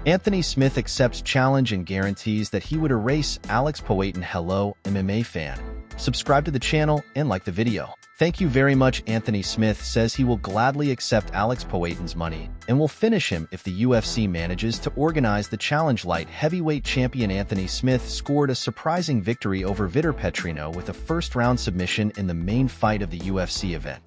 Anthony Smith accepts challenge and guarantees that he would erase Alex Poatan. Hello, MMA fan. Subscribe to the channel and like the video. Thank you very much. Anthony Smith says he will gladly accept Alex Poatan's money and will finish him if the UFC manages to organize the challenge. Light heavyweight champion Anthony Smith scored a surprising victory over Vitor Petrino with a first-round submission in the main fight of the UFC event.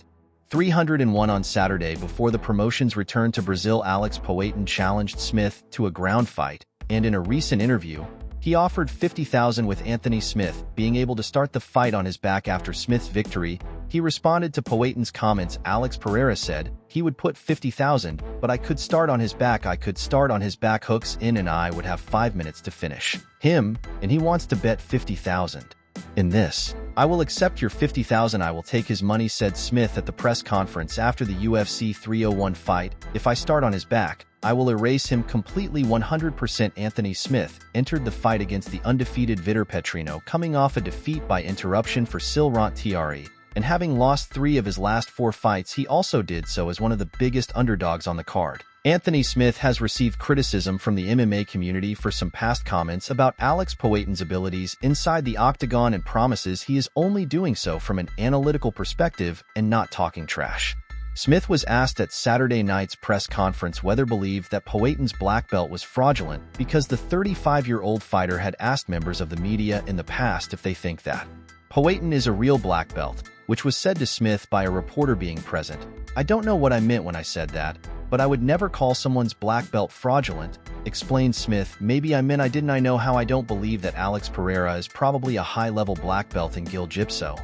301 on Saturday before the promotion's return to Brazil. Alex Poatan challenged Smith to a ground fight, and in a recent interview, he offered $50,000 with Anthony Smith being able to start the fight on his back after Smith's victory. He responded to Poatan's comments. Alex Pereira said, "He would put $50,000, but I could start on his back. I could start on his back, hooks in, and I would have 5 minutes to finish him, and he wants to bet $50,000. In this, I will accept your $50,000. I will take his money," said Smith at the press conference after the UFC 301 fight. "If I start on his back, I will erase him completely 100%. Anthony Smith entered the fight against the undefeated Vitor Petrino, coming off a defeat by interruption for Laurent Thierry, and having lost 3 of his last 4 fights. He also did so as one of the biggest underdogs on the card. Anthony Smith has received criticism from the MMA community for some past comments about Alex Poatan's abilities inside the octagon and promises he is only doing so from an analytical perspective and not talking trash. Smith was asked at Saturday night's press conference whether believed that Poatan's black belt was fraudulent because the 35-year-old fighter had asked members of the media in the past if they think that Poatan is a real black belt, which was said to Smith by a reporter being present. "I don't know what I meant when I said that, but I would never call someone's black belt fraudulent," explained Smith. "Maybe I meant I didn't. I know how I don't believe that Alex Pereira is probably a high-level black belt in jiu-jitsu.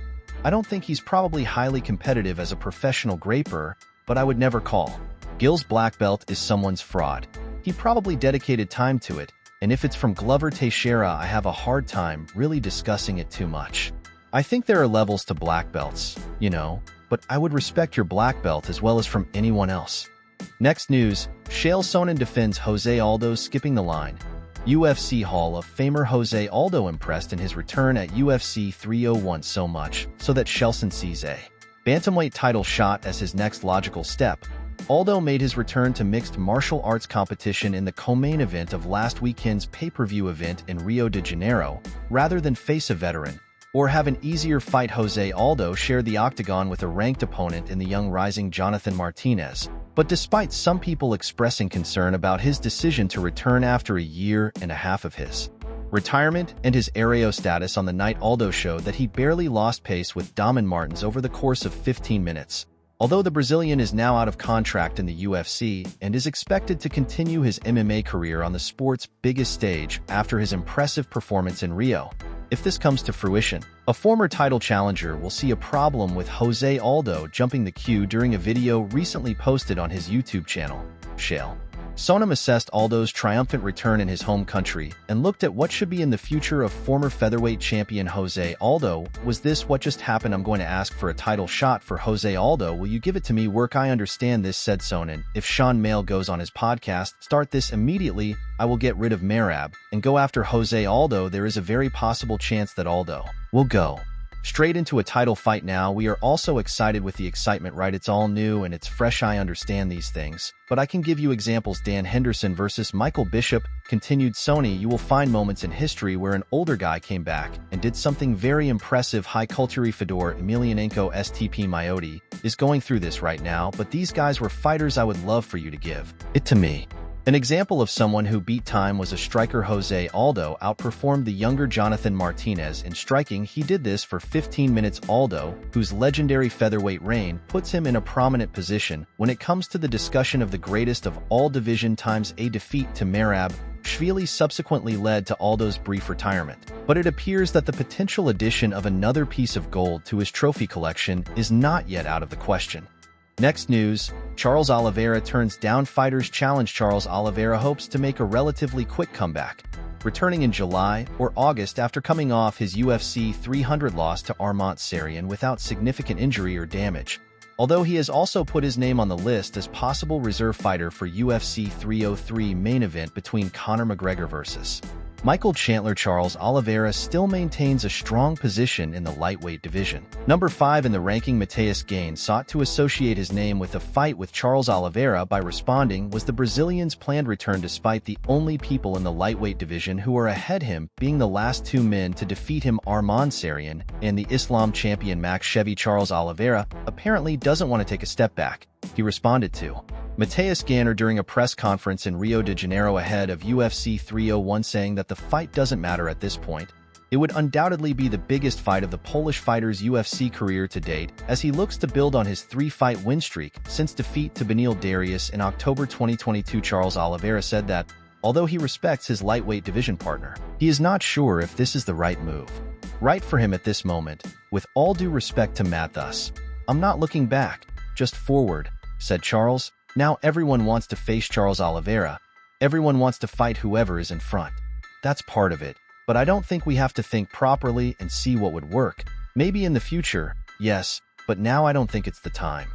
I don't think he's probably highly competitive as a professional grappler, but I would never call Gil's black belt is someone's fraud. He probably dedicated time to it, and if it's from Glover Teixeira, I have a hard time really discussing it too much. I think there are levels to black belts, but I would respect your black belt as well as from anyone else." Next news, shael Sonnen defends Jose Aldo skipping the line. UFC Hall of Famer Jose Aldo impressed in his return at UFC 301 so much so that Shelson sees a bantamweight title shot as his next logical step. Aldo made his return to mixed martial arts competition in the co-main event of last weekend's pay-per-view event in Rio de Janeiro, rather than face a veteran or have an easier fight. Jose Aldo shared the octagon with a ranked opponent in the young rising Jonathan Martinez. But despite some people expressing concern about his decision to return after a year and a half of his retirement and his Aereo status on the night, Aldo showed that he barely lost pace with Damon Martins over the course of 15 minutes. Although the Brazilian is now out of contract in the UFC and is expected to continue his MMA career on the sport's biggest stage after his impressive performance in Rio, if this comes to fruition, a former title challenger will see a problem with Jose Aldo jumping the queue. During a video recently posted on his YouTube channel, shael Sonen assessed Aldo's triumphant return in his home country and looked at what should be in the future of former featherweight champion Jose Aldo. "Was this what just happened? I'm going to ask for a title shot for Jose Aldo. Will you give it to me? Work? I understand this," said Sonen. "If Sean Mail goes on his podcast, start this immediately. I will get rid of Merab and go after Jose Aldo. There is a very possible chance that Aldo will go straight into a title fight now. We are also excited with the excitement, right? It's all new and it's fresh. I understand these things, but I can give you examples. Dan Henderson versus Michael Bishop," continued Sony. "You will find moments in history where an older guy came back and did something very impressive. High culture. Fedor Emelianenko STP Mioti is going through this right now, but these guys were fighters. I would love for you to give it to me." An example of someone who beat time was a striker. Jose Aldo outperformed the younger Jonathan Martinez in striking. He did this for 15 minutes. Aldo, whose legendary featherweight reign puts him in a prominent position when it comes to the discussion of the greatest of all division times. A defeat to Merab Shvili subsequently led to Aldo's brief retirement, but it appears that the potential addition of another piece of gold to his trophy collection is not yet out of the question. Next news, Charles Oliveira turns down fighters' challenge. Charles Oliveira hopes to make a relatively quick comeback, returning in July or August after coming off his UFC 300 loss to Armand Sarian without significant injury or damage, although he has also put his name on the list as possible reserve fighter for UFC 303 main event between Conor McGregor vs. Michael Chandler Charles Oliveira still maintains a strong position in the lightweight division. Number 5 in the ranking, Matheus Gain sought to associate his name with the fight with Charles Oliveira by responding was the Brazilian's planned return, despite the only people in the lightweight division who are ahead him being the last two men to defeat him, Arman Sarian and the Islam champion Max Chevy. Charles Oliveira apparently doesn't want to take a step back, he responded to Matheus Gain during a press conference in Rio de Janeiro ahead of UFC 301, saying that the fight doesn't matter at this point. It would undoubtedly be the biggest fight of the Polish fighter's UFC career to date, as he looks to build on his 3-fight win streak since defeat to Beneil Darius in October 2022. Charles Oliveira said that, although he respects his lightweight division partner, he is not sure if this is the right move. Right for him at this moment. With all due respect to Matt, thus, I'm not looking back, just forward, said Charles. Now everyone wants to face Charles Oliveira. Everyone wants to fight whoever is in front. That's part of it. But I don't think we have to think properly and see what would work. Maybe in the future, yes, but now I don't think it's the time.